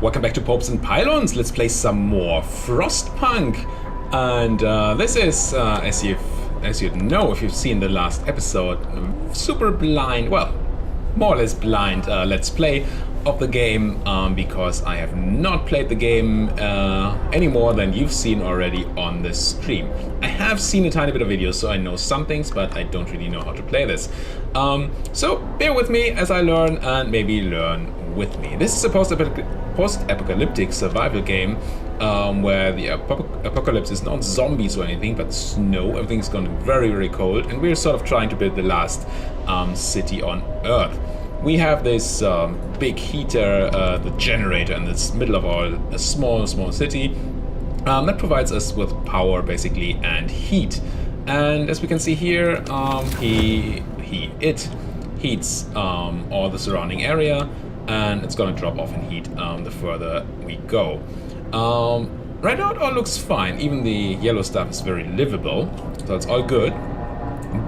Welcome back to Popes and Pylons. Let's play some more Frostpunk. And this is, as you know, if you've seen the last episode, super blind, well, more or less blind let's play of the game, because I have not played the game any more than you've seen already on the stream. I have seen a tiny bit of videos, so I know some things, but I don't really know how to play this. So bear with me as I learn, and maybe learn with me. This is a post-apocalyptic survival game where the apocalypse is not zombies or anything, but snow. Everything's gone very, very cold, and we're sort of trying to build the last city on Earth. We have this big heater, the generator in the middle of a small city that provides us with power, basically, and heat. And as we can see here, it heats all the surrounding area, and it's gonna drop off in heat the further we go. Right now it all looks fine. Even the yellow stuff is very livable, so it's all good.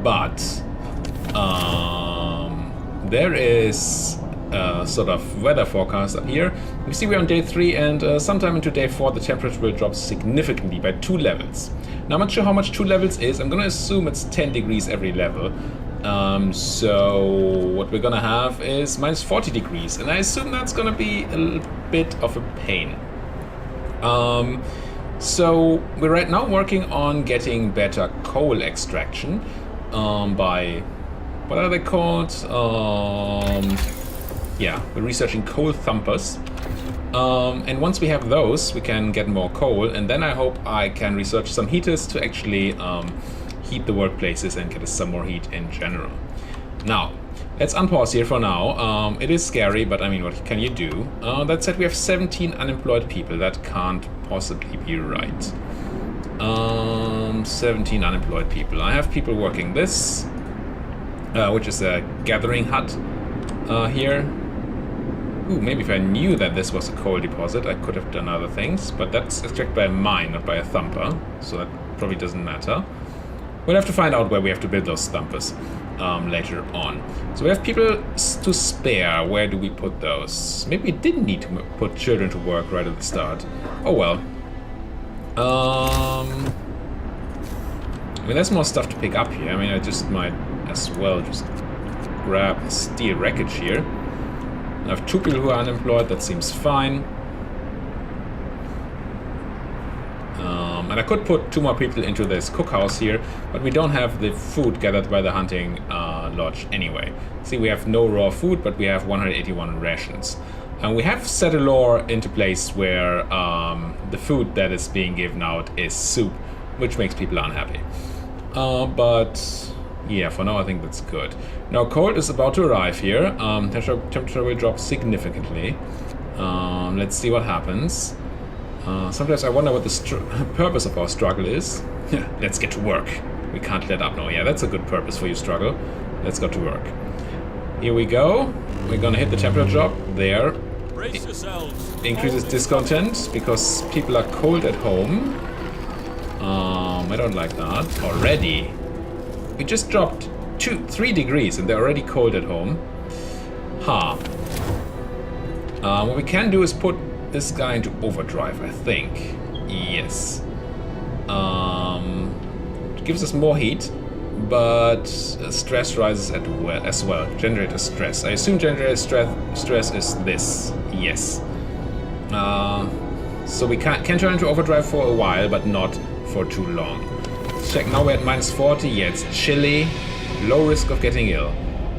But there is a sort of weather forecast up here. You see we're on day 3, and sometime into day 4 the temperature will drop significantly by 2 levels. Now I'm not sure how much 2 levels is. I'm gonna assume it's 10 degrees every level. So what we're gonna have is minus 40 degrees, and I assume that's gonna be a little bit of a pain. So we're right now working on getting better coal extraction by, what are they called? Yeah, we're researching coal thumpers. And once we have those, we can get more coal, and then I hope I can research some heaters to actually heat the workplaces and get us some more heat in general. Now, let's unpause here for now. It is scary, but I mean, what can you do? That said, we have 17 unemployed people. That can't possibly be right. 17 unemployed people. I have people working this, which is a gathering hut here. Ooh, maybe if I knew that this was a coal deposit, I could have done other things, but that's extracted by a mine, not by a thumper, so that probably doesn't matter. We'll have to find out where we have to build those thumpers later on. So we have people to spare. Where do we put those? Maybe we didn't need to put children to work right at the start. Oh well. I mean, there's more stuff to pick up here. I mean, I just might as well just grab the steel wreckage here. I have 2 people who are unemployed. That seems fine. And I could put 2 more people into this cookhouse here, but we don't have the food gathered by the hunting lodge anyway. See, we have no raw food, but we have 181 rations. And we have set a law into place where the food that is being given out is soup, which makes people unhappy. But yeah, for now I think that's good. Now coal is about to arrive here. Temperature will drop significantly. Let's see what happens. Sometimes I wonder what the purpose of our struggle is. Let's get to work. We can't let up. No, yeah, that's a good purpose for your struggle. Let's go to work. Here we go. We're gonna hit the temperature drop there. Brace yourselves. Increases discontent because people are cold at home. I don't like that. Already. We just dropped 3 degrees and they're already cold at home. What we can do is put this guy into overdrive, I think. Yes. It gives us more heat, but stress rises as well. Generator stress. I assume generator stress is this. Yes. So we can turn into overdrive for a while, but not for too long. Let's check. Now we're at minus 40. Yeah, it's chilly. Low risk of getting ill.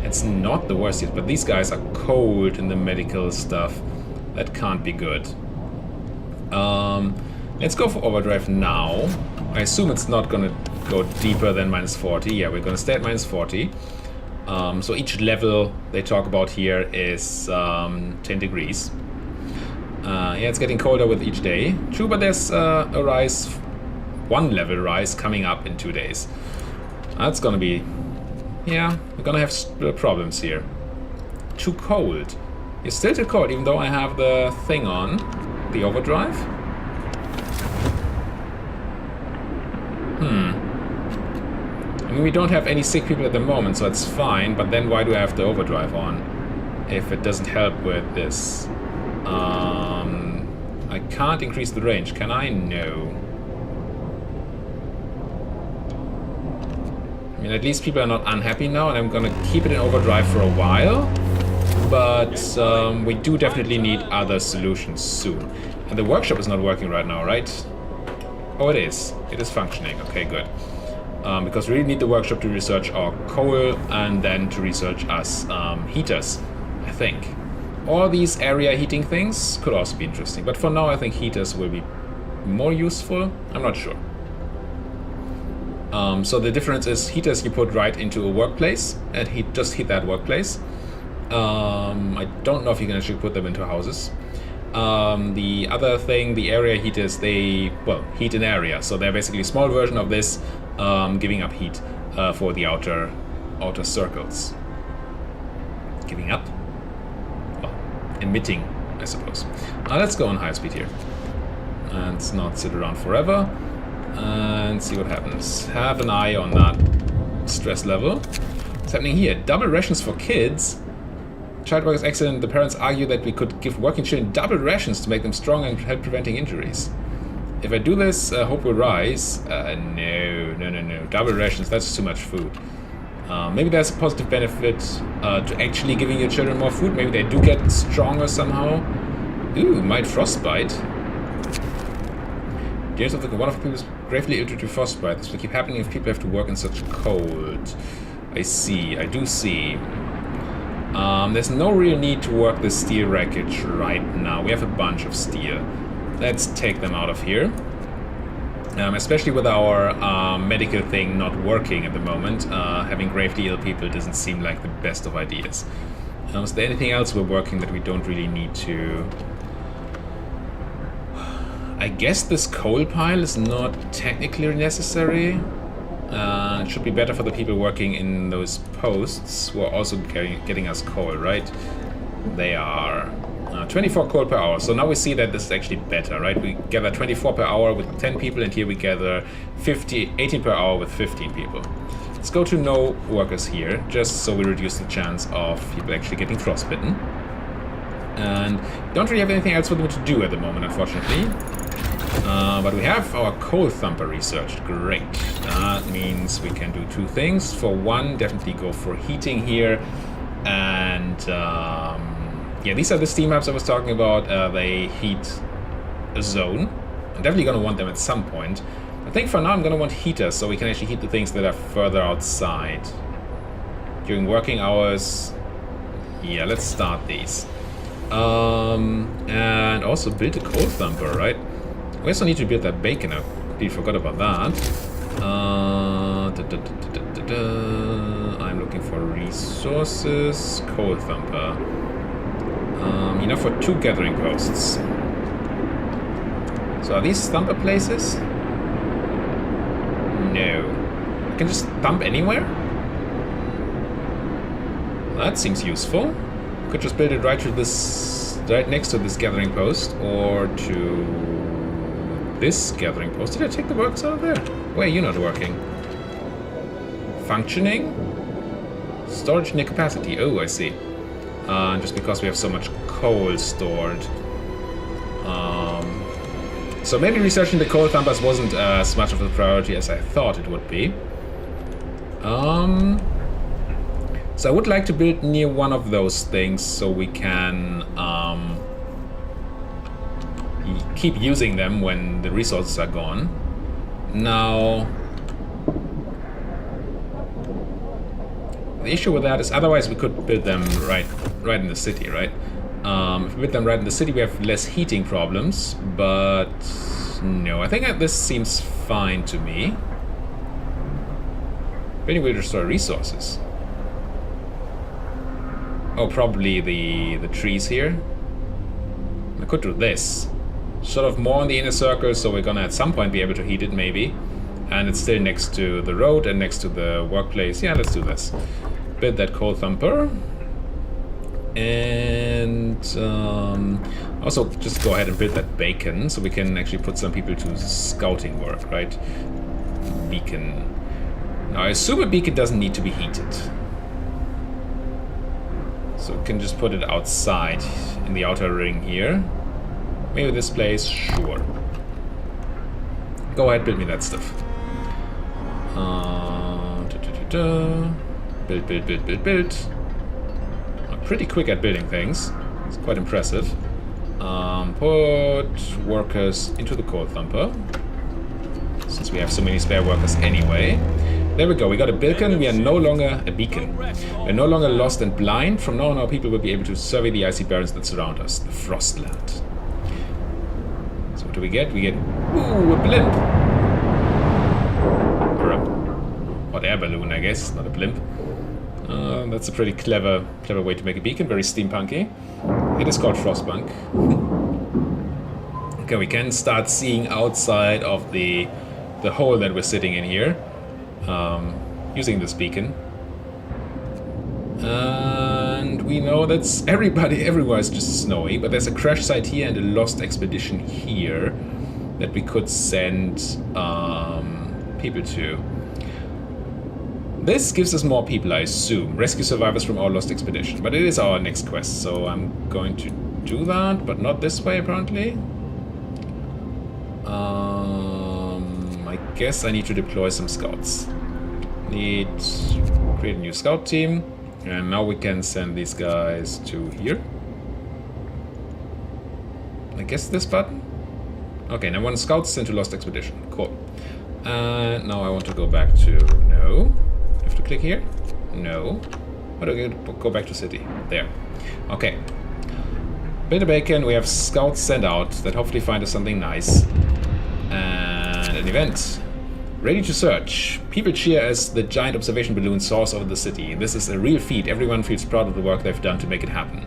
It's not the worst yet, but these guys are cold in the medical stuff. That can't be good. Let's go for overdrive now. I assume it's not gonna go deeper than minus 40. Yeah, we're gonna stay at minus 40. So each level they talk about here is 10 degrees. Yeah, it's getting colder with each day. True, but there's a rise, 1 level rise coming up in 2 days. That's gonna be, yeah, we're gonna have problems here. Too cold. It's still too cold, even though I have the thing on, the overdrive. I mean, we don't have any sick people at the moment, so it's fine, but then why do I have the overdrive on if it doesn't help with this? can't increase the range, can I? No. I mean, at least people are not unhappy now, and I'm gonna keep it in overdrive for a while. But we do definitely need other solutions soon. And the workshop is not working right now, right? Oh, it is. It is functioning. Okay, good. Because we really need the workshop to research our coal and then to research us heaters, I think. All these area heating things could also be interesting. But for now, I think heaters will be more useful. I'm not sure. So the difference is heaters you put right into a workplace and just heat that workplace. I don't know if you can actually put them into houses. The other thing, the area heaters, they, well, heat an area. So they're basically a small version of this, giving up heat for the outer circles. Giving up? Well, emitting, I suppose. Let's go on high speed here. And not sit around forever. And see what happens. Have an eye on that stress level. What's happening here? Double rations for kids. Child work is excellent. The parents argue that we could give working children double rations to make them strong and help preventing injuries. If I do this, hope will rise. No. Double rations, that's too much food. Maybe there's a positive benefit to actually giving your children more food. Maybe they do get stronger somehow. Ooh, might frostbite. James of the one of the people is gravely ill due to frostbite. This will keep happening if people have to work in such cold. I see, I do see. There's no real need to work the steel wreckage right now. We have a bunch of steel. Let's take them out of here. Especially with our medical thing not working at the moment. Having gravely ill people doesn't seem like the best of ideas. Is there anything else we're working that we don't really need to... I guess this coal pile is not technically necessary. It should be better for the people working in those posts who are also getting us coal, right? They are 24 coal per hour. So now we see that this is actually better, right? We gather 24 per hour with 10 people, and here we gather 18 per hour with 15 people. Let's go to no workers here, just so we reduce the chance of people actually getting frostbitten. And don't really have anything else for them to do at the moment, unfortunately. But we have our coal thumper researched. Great. That means we can do two things. For one, definitely go for heating here. And yeah, these are the steam hubs I was talking about. They heat a zone. I'm definitely going to want them at some point. I think for now I'm going to want heaters, so we can actually heat the things that are further outside. During working hours, yeah, let's start these. And also build a coal thumper, right? We also need to build that bacon. I completely forgot about that. I'm looking for resources. Coal thumper. Enough for 2 gathering posts. So are these thumper places? No. I can just thump anywhere? That seems useful. Could just build it right next to this gathering post, or to this gathering post. Did I take the works out of there? Why are you not working? Functioning? Storage near capacity. Oh, I see. Just because we have so much coal stored. So maybe researching the coal thumpers wasn't as much of a priority as I thought it would be. So I would like to build near one of those things so we can keep using them when the resources are gone. Now, the issue with that is otherwise we could build them right in the city, right? If we build them right in the city, we have less heating problems, but no, I think that this seems fine to me. Building will restore resources. Oh, probably the trees here. I could do this. Sort of more in the inner circle, so we're gonna at some point be able to heat it, maybe. And it's still next to the road and next to the workplace. Yeah, let's do this. Build that coal thumper. And also just go ahead and build that beacon, so we can actually put some people to scouting work, right? Beacon. Now, I assume a beacon doesn't need to be heated. So we can just put it outside in the outer ring here. Maybe this place? Sure. Go ahead, build me that stuff. Build. I'm pretty quick at building things. It's quite impressive. Put workers into the coal thumper. Since we have so many spare workers anyway. There we go, we got a beacon. We are no longer a beacon. We're no longer lost and blind. From now on, our people will be able to survey the icy barrens that surround us, the Frostland. So what do we get? We get, ooh, a blimp. Or a hot air balloon, I guess, not a blimp. That's a pretty clever way to make a beacon, very steampunky. It is called Frostpunk. Okay, we can start seeing outside of the hole that we're sitting in here. Using this beacon. And we know that's everywhere is just snowy, but there's a crash site here and a lost expedition here that we could send people to. This gives us more people, I assume. Rescue survivors from our lost expedition. But it is our next quest, so I'm going to do that, but not this way apparently. I guess I need to deploy some scouts. Create a new scout team, and now we can send these guys to here. I guess this button? Okay, now one scout sent to lost expedition. Cool. And now I want to go back to no. I have to click here? No. How do I go back to city? There. Okay. Build a beacon, we have scouts sent out that hopefully find us something nice. And an event. Ready to search. People cheer as the giant observation balloon soars over the city. This is a real feat. Everyone feels proud of the work they've done to make it happen.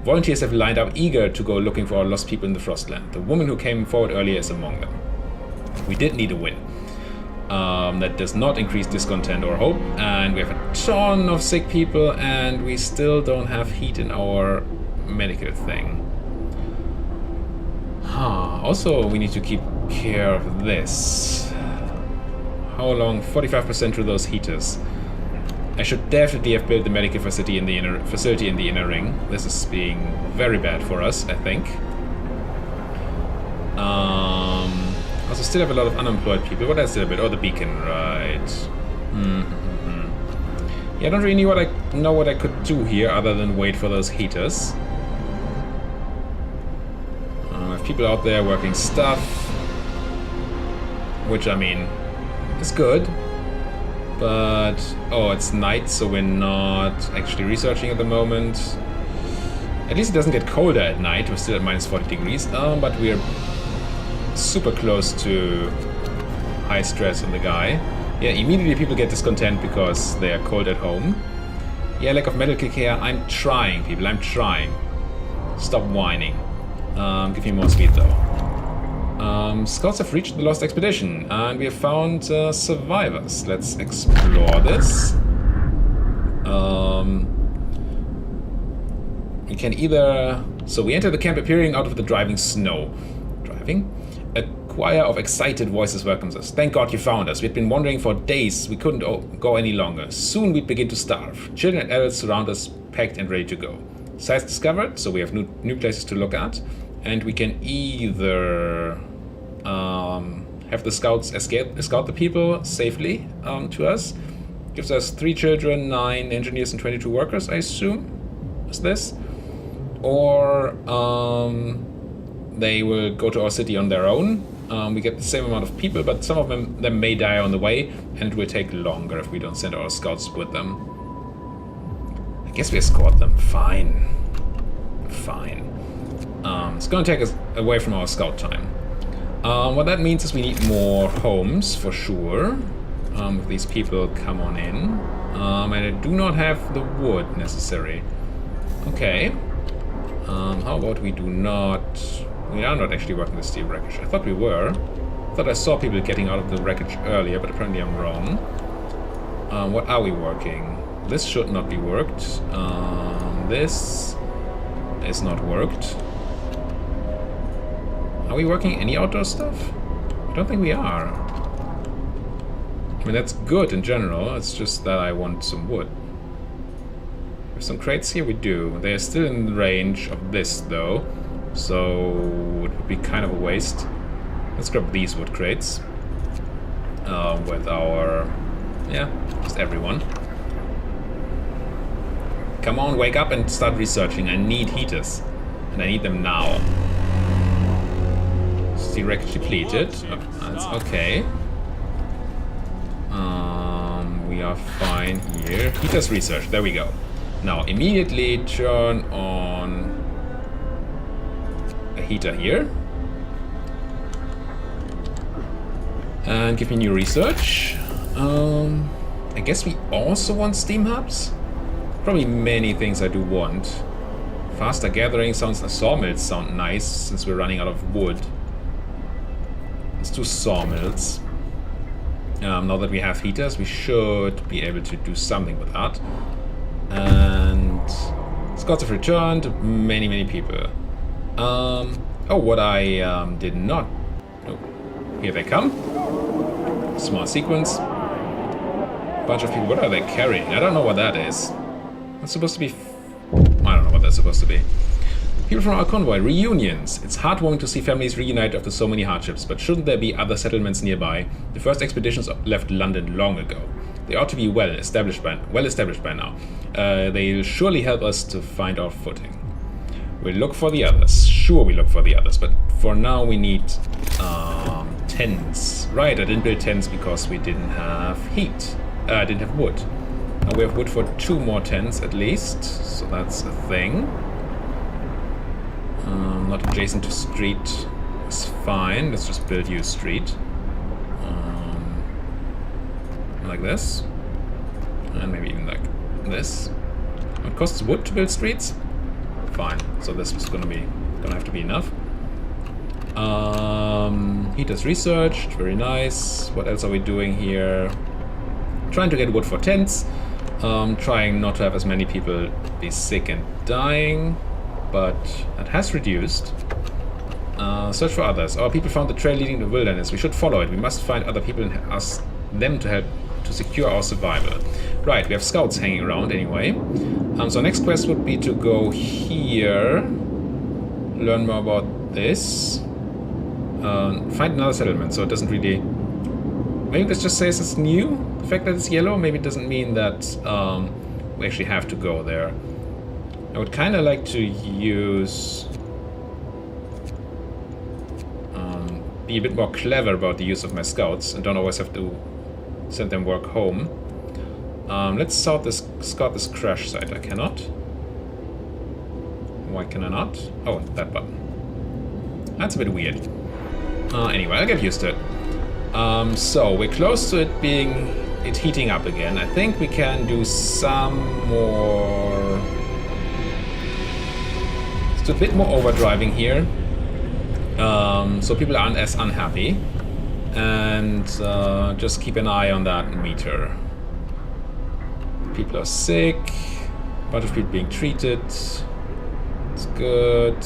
Volunteers have lined up eager to go looking for our lost people in the Frostland. The woman who came forward earlier is among them. We did need a win. That does not increase discontent or hope. And we have a ton of sick people and we still don't have heat in our medical thing. Also, we need to keep care of this. How long? 45% through those heaters. I should definitely have built the medical facility in the inner ring. This is being very bad for us, I think. Also, still have a lot of unemployed people. What else did I build? Oh, the beacon, right? Yeah, I don't really know what I could do here other than wait for those heaters. I have people out there working stuff, which I mean. It's good, but oh, it's night, so we're not actually researching at the moment. At least it doesn't get colder at night. We're still at minus 40 degrees, but we're super close to high stress on the guy. Yeah, immediately people get discontent because they are cold at home. Yeah, lack of medical care. I'm trying, people. I'm trying. Stop whining. Give me more speed though. Scouts have reached the lost expedition and we have found survivors. Let's explore this. We can either... So we enter the camp appearing out of the driving snow. A choir of excited voices welcomes us. Thank God you found us. We'd been wandering for days. We couldn't go any longer. Soon we'd begin to starve. Children and adults surround us, packed and ready to go. Sites discovered, so we have new places to look at. And we can either have the scouts escort the people safely to us. Gives us 3 children, 9 engineers, and 22 workers, I assume. Is this? Or they will go to our city on their own. We get the same amount of people, but some of them may die on the way, and it will take longer if we don't send our scouts with them. I guess we escort them. Fine. It's going to take us away from our scout time. What that means is we need more homes, for sure. If these people come on in. And I do not have the wood necessary. Okay. How about we do not... We are not actually working the steel wreckage. I thought we were. I thought I saw people getting out of the wreckage earlier, but apparently I'm wrong. What are we working? This should not be worked. This is not worked. Are we working any outdoor stuff? I don't think we are. I mean, that's good in general. It's just that I want some wood. There's some crates here, we do. They are still in the range of this, though. so it would be kind of a waste. Let's grab these wood crates with our... yeah, just everyone. Come on, wake up and start researching. I need heaters, and I need them now. Direct depleted. Oh, that's okay. We are fine here. Heaters research. There we go. Now immediately turn on a heater here. And give me new research. I guess we also want steam hubs. Probably many things I do want. Faster gathering sounds... sawmills sound nice since we're running out of wood. Let's do sawmills. Now that we have heaters, we should be able to do something with that. And Scouts have returned. Many people. Oh, what I did not... oh, here they come. Small sequence. Bunch of people. What are they carrying? I don't know what that is. That's supposed to be... I don't know what that's supposed to be. People from our convoy, reunions. It's heartwarming to see families reunite after so many hardships, but shouldn't there be other settlements nearby? The first expeditions left London long ago. They ought to be well established by now. They'll surely help us to find our footing. We'll look for the others. Sure, we look for the others, but for now we need tents. Right, I didn't build tents because we didn't have heat. I didn't have wood. Now we have wood for 2 more tents at least, so that's a thing. Not adjacent to street is fine. Let's just build you a street. Like this. And maybe even like this. It costs wood to build streets? Fine. So this was gonna have to be enough. Heaters researched, very nice. What else are we doing here? Trying to get wood for tents. Trying not to have as many people be sick and dying. But that has reduced. Search for others. Our people found the trail leading to the wilderness. We should follow it. We must find other people and ask them to help to secure our survival. Right, we have scouts hanging around anyway. So next quest would be to go here. Learn more about this. Find another settlement, so it doesn't really... maybe this just says it's new. The fact that it's yellow, maybe it doesn't mean that we actually have to go there. I would kind of like to use... be a bit more clever about the use of my scouts and don't always have to send them work home. Let's scout this crash site. I cannot. Why can I not? Oh, that button. That's a bit weird. Anyway, I'll get used to it. So we're close to it heating up again. I think we can do some more... let's do a bit more overdriving here. So people aren't as unhappy. And just keep an eye on that meter. People are sick. A bunch of people being treated. It's good.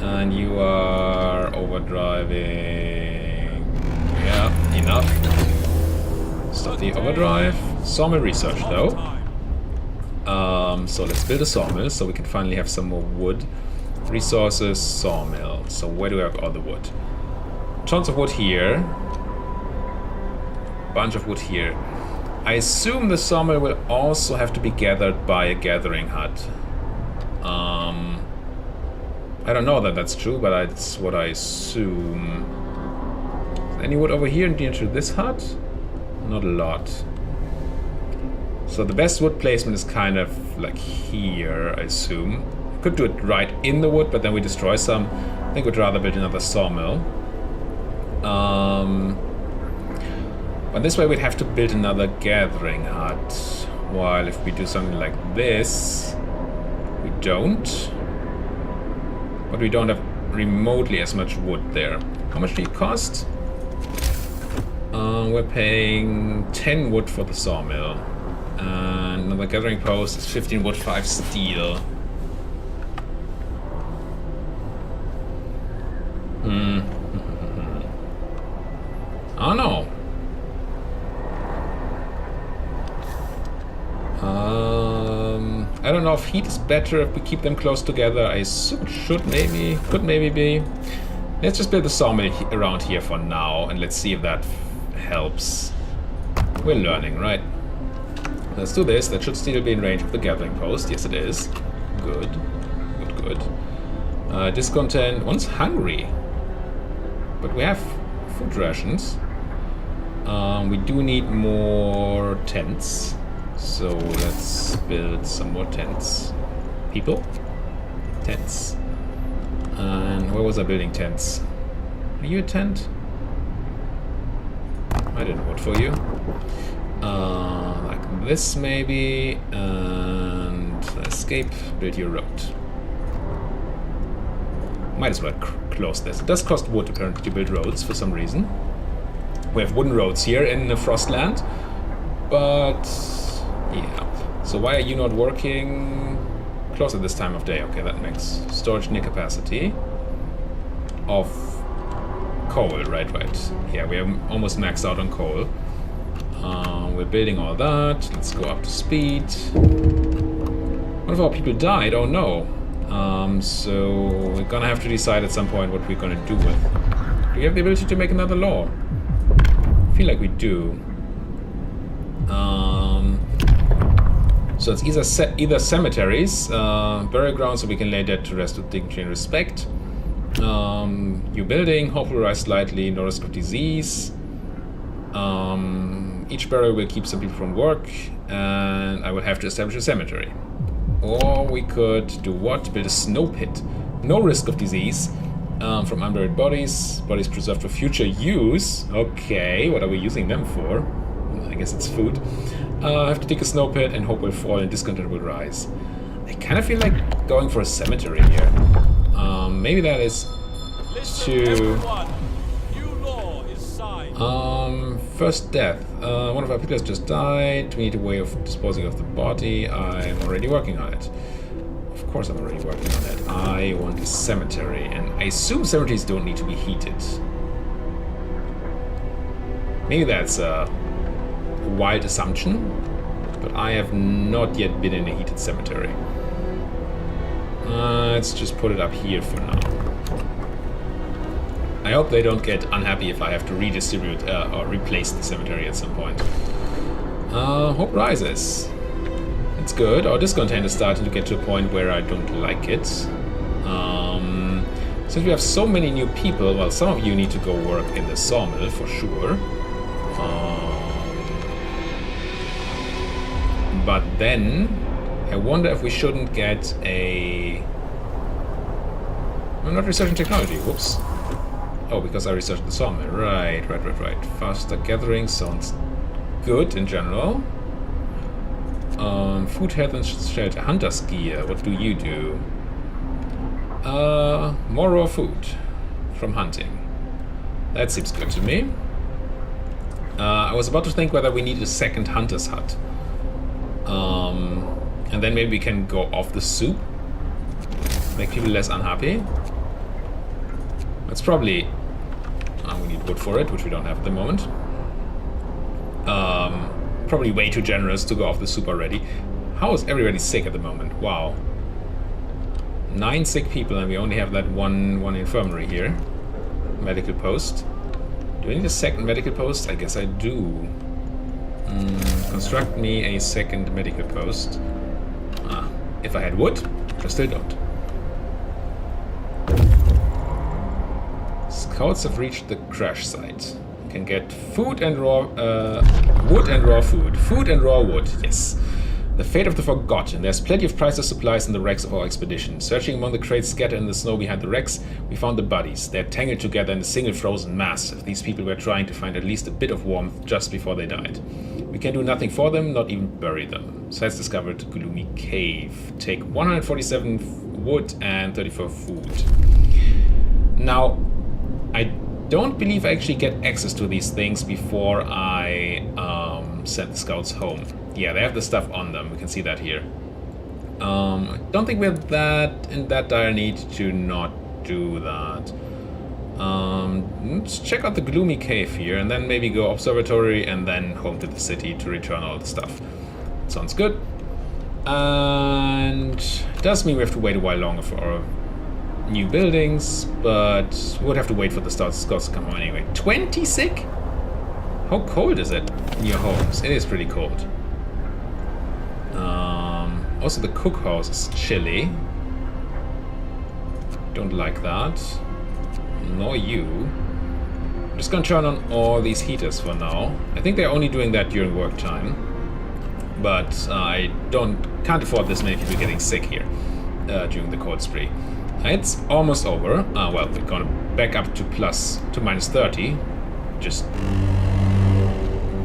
And you are overdriving. Yeah, enough. Stop the overdrive. Sawmill research though. So let's build a sawmill so we can finally have some more wood. Resources, sawmill. So where do we have all the wood? Tons of wood here. Bunch of wood here. I assume the sawmill will also have to be gathered by a gathering hut. I don't know that that's true, but that's what I assume. Is any wood over here near to this hut? Not a lot. So the best wood placement is kind of like here, I assume. Could do it right in the wood, but then we destroy some. I think we'd rather build another sawmill. But this way we'd have to build another gathering hut. While if we do something like this, we don't. But we don't have remotely as much wood there. How much do you cost? We're paying 10 wood for the sawmill. And another gathering post is 15 wood, 5 steel. Oh no. I don't know of heat is better if we keep them close together. I assume could maybe be. Let's just build a sawmill around here for now, and let's see if that helps. We're learning, right? Let's do this. That should still be in range of the gathering post. Yes, it is. Good. Discontent. One's hungry. But we have food rations. We do need more tents. So let's build some more tents. People? Tents. And where was I building tents? Are you a tent? I didn't vote for you. Like this maybe. And escape, build your road. Might as well close this. It does cost wood apparently to build roads for some reason. We have wooden roads here in the Frostland. But yeah. So why are you not working? Close at this time of day. Okay, that makes storage near capacity of coal. Right. Yeah, we are almost maxed out on coal. We're building all that. Let's go up to speed. One of our people died. Oh no. So we're gonna have to decide at some point what we're gonna do with. Do we have the ability to make another law? I feel like we do. So it's either cemeteries, burial grounds, so we can lay dead to rest with dignity and respect. New building, hope will rise slightly, no risk of disease. Each burial will keep some people from work, and I will have to establish a cemetery. Or we could do what? Build a snow pit. No risk of disease from unburied bodies. Bodies preserved for future use. Okay, what are we using them for? I guess it's food. I have to dig a snow pit and hope will fall and discontent will rise. I kind of feel like going for a cemetery here. Maybe that is to... first death. One of our people has just died. We need a way of disposing of the body. I'm already working on it. Of course I'm already working on it. I want a cemetery, and I assume cemeteries don't need to be heated. Maybe that's a wild assumption, but I have not yet been in a heated cemetery. Let's just put it up here for now. I hope they don't get unhappy if I have to redistribute or replace the cemetery at some point. Hope rises. It's good. Our discontent is starting to get to a point where I don't like it. Since we have so many new people, well, some of you need to go work in the sawmill for sure. But then, I wonder if we shouldn't get a... I'm not researching technology, whoops. Oh, because I researched the sawmill. Right. Faster gathering sounds good in general. Food, health, and shelter. Hunter's gear. What do you do? More raw food from hunting. That seems good to me. I was about to think whether we need a second hunter's hut. And then maybe we can go off the soup. Make people less unhappy. That's probably... we need wood for it, which we don't have at the moment. Probably way too generous to go off the soup already. How is everybody sick at the moment? Wow. 9 sick people, and we only have that one infirmary here. Medical post. Do I need a second medical post? I guess I do. Construct me a second medical post. If I had wood, I still don't. Scouts have reached the crash site. You can get food and raw wood and raw food. Food and raw wood, yes. The fate of the forgotten. There's plenty of priceless supplies in the wrecks of our expedition. Searching among the crates scattered in the snow behind the wrecks, we found the bodies. They're tangled together in a single frozen mass. These people were trying to find at least a bit of warmth just before they died. We can do nothing for them, not even bury them. Sites discovered gloomy cave. Take 147 wood and 34 food. Now, I don't believe I actually get access to these things before I send the scouts home. Yeah, they have the stuff on them. We can see that here. I don't think we're in that dire need to not do that. Let's check out the gloomy cave here, and then maybe go observatory, and then home to the city to return all the stuff. Sounds good. And does mean we have to wait a while longer for our new buildings, but we would have to wait for the Scots to come home anyway. 20 sick? How cold is it in your homes? It is pretty cold. Also the cookhouse is chilly. Don't like that. Nor you. I'm just gonna turn on all these heaters for now. I think they're only doing that during work time. But I can't afford this many people getting sick here during the cold spree. It's almost over. Well, we're gonna back up to minus 30. Just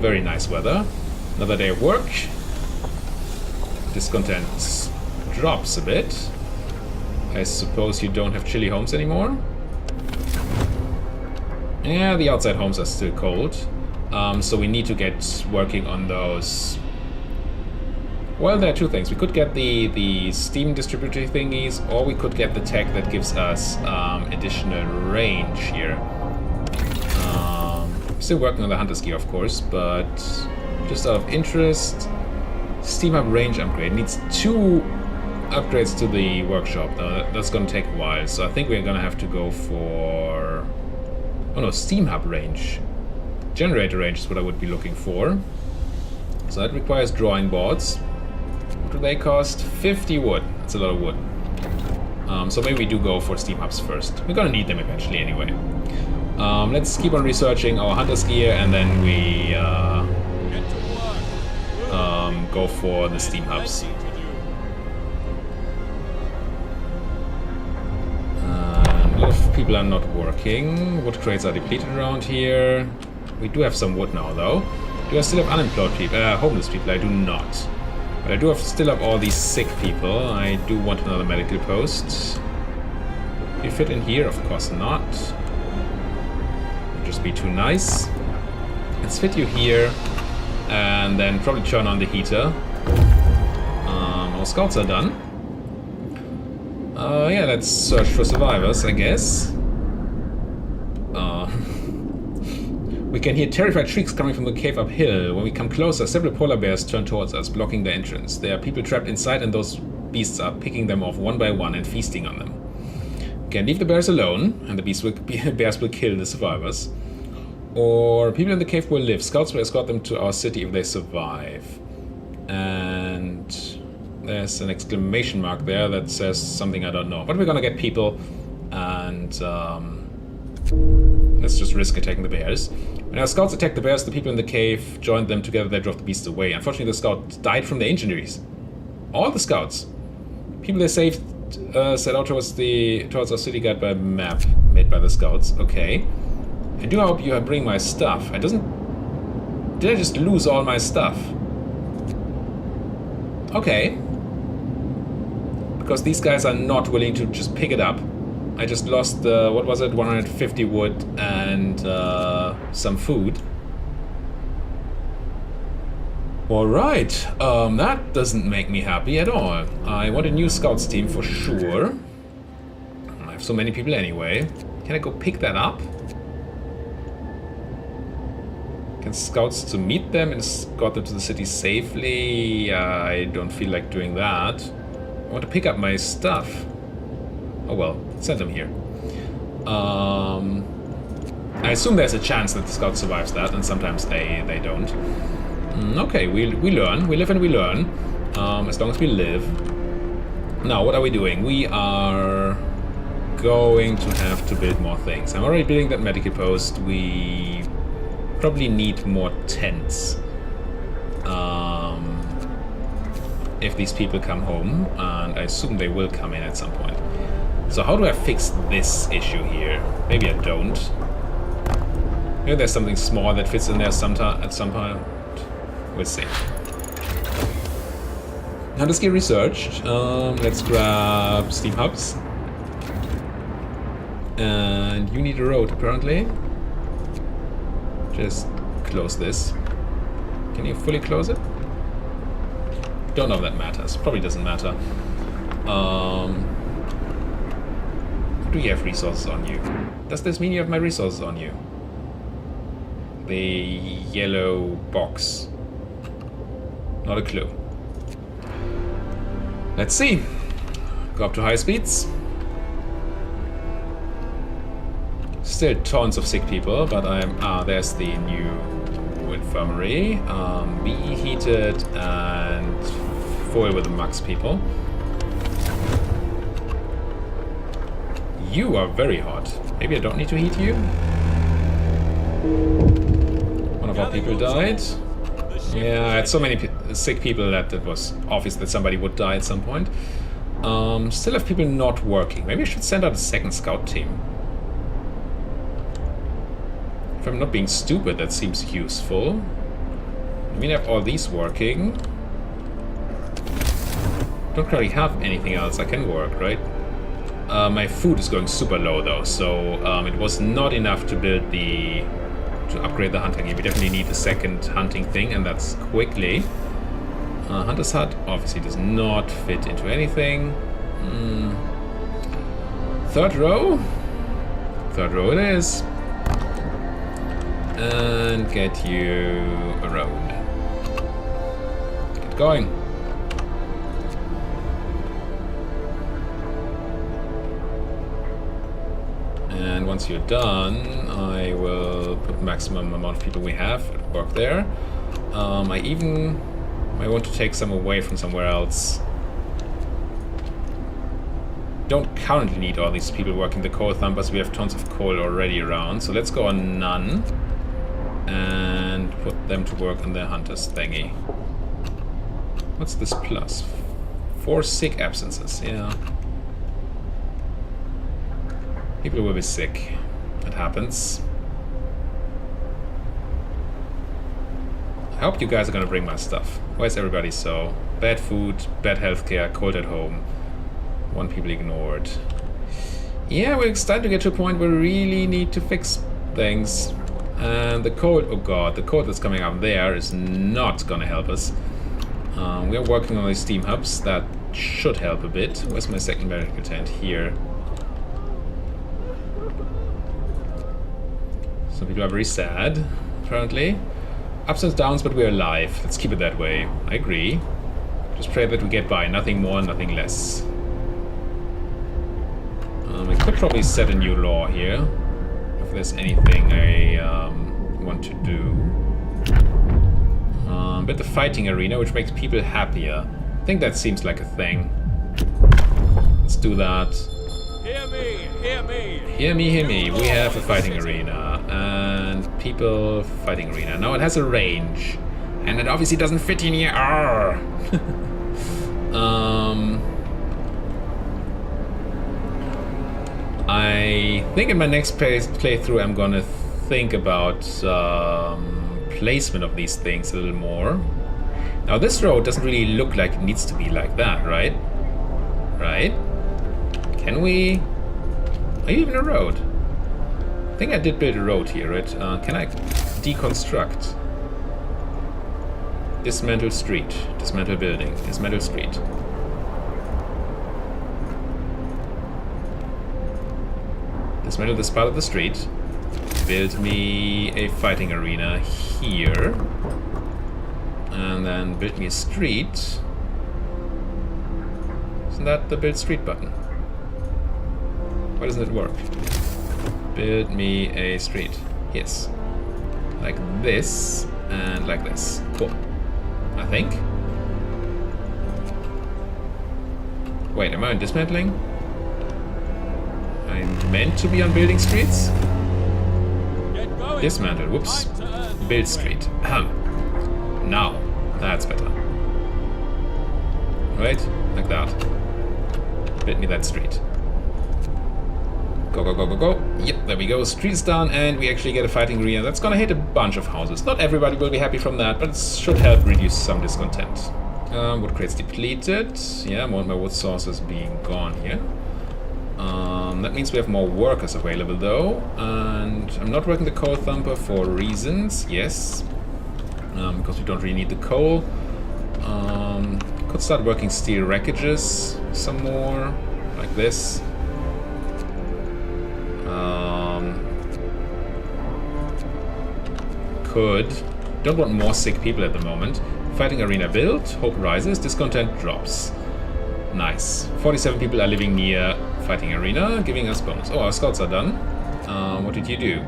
very nice weather. Another day of work. Discontent drops a bit. I suppose you don't have chilly homes anymore? Yeah, the outside homes are still cold. So we need to get working on those. Well, there are two things. We could get the steam distributor thingies, or we could get the tech that gives us additional range here. Still working on the hunter's gear, of course, but just out of interest, steam hub range upgrade needs 2 upgrades to the workshop. That's going to take a while, so I think we're going to have to go for... Oh no, steam hub range. Generator range is what I would be looking for. So that requires drawing boards. What do they cost? 50 wood. That's a lot of wood. So maybe we do go for steam hubs first. We're gonna need them eventually anyway. Let's keep on researching our hunter's gear, and then we go for the steam hubs. A lot of people are not working. Wood crates are depleted around here. We do have some wood now, though. Do I still have unemployed people? Homeless people? I do not. But I do still have all these sick people. I do want another medical post. Do you fit in here? Of course not. Would just be too nice. Let's fit you here, and then probably turn on the heater. Our scouts are done. Yeah, let's search for survivors, I guess. We can hear terrified shrieks coming from the cave uphill. When we come closer, several polar bears turn towards us, blocking the entrance. There are people trapped inside, and those beasts are picking them off one by one and feasting on them. We can leave the bears alone, and the bears will kill the survivors. Or people in the cave will live. Scouts will escort them to our city if they survive. And there's an exclamation mark there that says something I don't know. But we're gonna get people, and let's just risk attacking the bears. When our scouts attacked the bears, the people in the cave joined them together. They drove the beasts away. Unfortunately, the scouts died from their injuries. All the scouts. People they saved set out towards our city guide by a map made by the scouts. Okay. I do hope you bring my stuff. Did I just lose all my stuff? Okay. Because these guys are not willing to just pick it up. I just lost the, what was it, 150 wood and some food. Alright, that doesn't make me happy at all. I want a new scouts team for sure. I have so many people anyway. Can I go pick that up? Can scouts to meet them and escort them to the city safely? I don't feel like doing that. I want to pick up my stuff. Oh well, send them here. I assume there's a chance that the scout survives that, and sometimes they don't. Okay, we learn. We live and we learn. As long as we live. Now, what are we doing? We are going to have to build more things. I'm already building that medical post. We probably need more tents. If these people come home, and I assume they will come in at some point. So how do I fix this issue here? Maybe I don't. Maybe there's something small that fits in there at some point. We'll see. Now let's get researched. Let's grab steam hubs. And you need a road apparently. Just close this. Can you fully close it? Don't know if that matters. Probably doesn't matter. Do you have resources on you? Does this mean you have my resources on you? The yellow box. Not a clue. Let's see. Go up to high speeds. Still tons of sick people, but there's the new infirmary. Be heated and full with the max people. You are very hot. Maybe I don't need to heat you. One of our people died. Yeah, I had so many sick people that it was obvious that somebody would die at some point. Still have people not working. Maybe I should send out a second scout team. If I'm not being stupid, that seems useful. I mean, I have all these working. Don't really have anything else I can work, right? My food is going super low though, so it was not enough to build to upgrade the hunting. We definitely need the second hunting thing, and that's quickly. Hunter's hut obviously does not fit into anything. Third row. Third row it is. And get you a road. Get going. And once you're done, I will put maximum amount of people we have at work there. I want to take some away from somewhere else. Don't currently need all these people working the coal thumpers. We have tons of coal already around. So let's go on none. And put them to work on the hunters thingy. What's this plus? 4 sick absences, yeah. People will be sick. It happens. I hope you guys are gonna bring my stuff. Where's everybody so? Bad food, bad healthcare, cold at home. 1 people ignored. Yeah, we're starting to get to a point where we really need to fix things. And the cold, oh god, the cold that's coming up there is not gonna help us. We are working on these steam hubs. That should help a bit. Where's my second medical tent? Here. Some people are very sad, apparently. Ups and downs, but we're alive. Let's keep it that way. I agree. Just pray that we get by. Nothing more, nothing less. I could probably set a new law here. If there's anything I want to do. But the fighting arena, which makes people happier. I think that seems like a thing. Let's do that. Hear me, hear me. Hear me, hear me. We have a fighting arena. And people fighting arena. Now it has a range. And it obviously doesn't fit in here. I think in my next playthrough I'm gonna think about placement of these things a little more. Now this road doesn't really look like it needs to be like that, right? Right? Can we... Are you even a road? I think I did build a road here, right? Can I deconstruct? Dismantle street. Dismantle building. Dismantle street. Dismantle this part of the street. Build me a fighting arena here. And then build me a street. Isn't that the build street button? Why doesn't it work? Build me a street. Yes. Like this and like this. Cool. I think. Wait, am I on dismantling? I'm meant to be on building streets? Dismantle. Whoops. Build street. Now. That's better. Right? Like that. Build me that street. Go, go, go, go, go. Yep, there we go. Street's done, and we actually get a fighting arena. That's gonna hit a bunch of houses. Not everybody will be happy from that, but it should help reduce some discontent. Wood crates depleted. Yeah, more of my wood sources being gone here. That means we have more workers available though, and I'm not working the coal thumper for reasons, yes, because we don't really need the coal. Could start working steel wreckages some more, like this. Don't want more sick people at the moment. Fighting arena built, hope rises, discontent drops. Nice. 47 people are living near fighting arena, giving us bonus. Oh, our scouts are done. What did you do?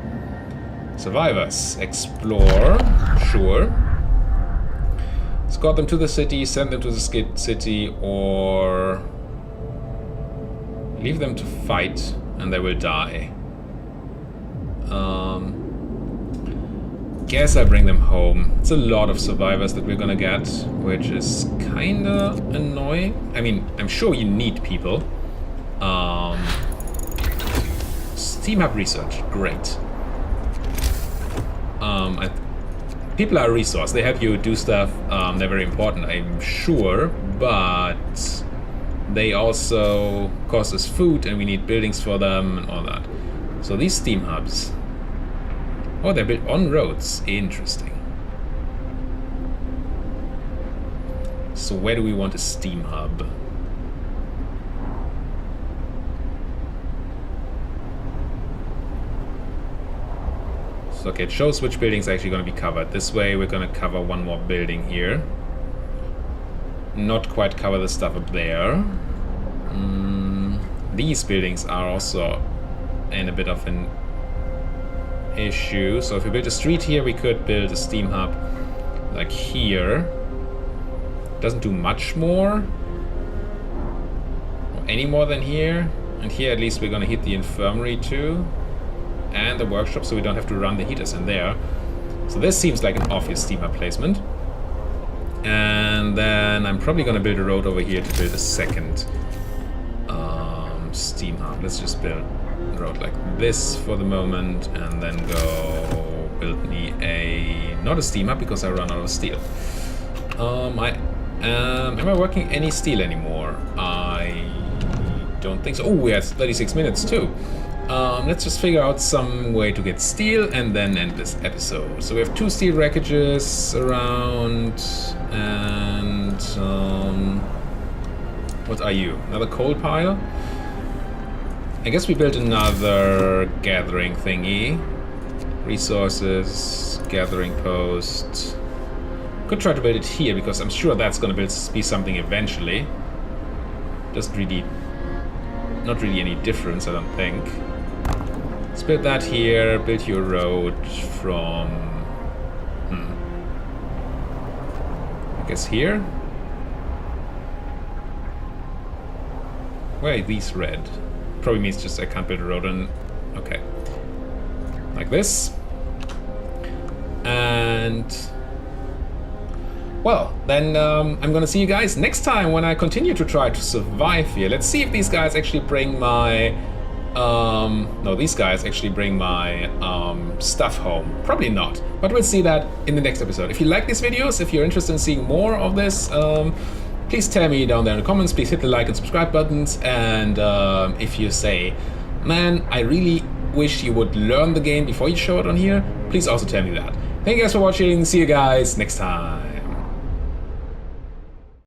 Survivors. Explore. Sure. Escort them to the city, send them to the city, or leave them to fight and they will die. Guess I bring them home. It's a lot of survivors that we're gonna get, which is kinda annoying. I mean, I'm sure you need people. Steam Hub research, great. People are a resource. They help you do stuff. They're very important, I'm sure, but they also cost us food, and we need buildings for them and all that. So these steam hubs. Oh, they're built on roads. Interesting. So where do we want a steam hub? So, okay, it shows which buildings are actually going to be covered. This way we're going to cover one more building here. Not quite cover the stuff up there. These buildings are also in a bit of an issue. So if we build a street here, we could build a steam hub like here. Doesn't do much more or any more than here. And here at least we're gonna hit the infirmary too and the workshop, so we don't have to run the heaters in there. So this seems like an obvious steam hub placement. And then I'm probably gonna build a road over here to build a second steam hub. Let's just build road like this for the moment, and then go build me not a steam hub because I run out of steel. Am I working any steel anymore? I don't think so. Oh, we have 36 minutes too. Let's just figure out some way to get steel and then end this episode. So we have 2 steel wreckages around, and what are you? Another coal pile? I guess we built another gathering thingy. Resources, gathering post. Could try to build it here because I'm sure that's gonna be something eventually. Doesn't really, not really any difference, I don't think. Let's build that here, build your road from, I guess here? Why are these red? Probably means just I can't build a road on. Okay. Like this. And well, then I'm gonna see you guys next time when I continue to try to survive here. Let's see if these guys actually bring my no, these guys actually bring my stuff home. Probably not, but we'll see that in the next episode. If you like these videos, if you're interested in seeing more of this, please tell me down there in the comments. Please hit the like and subscribe buttons, and if you say, man, I really wish you would learn the game before you show it on here, please also tell me that. Thank you guys for watching. See you guys next time.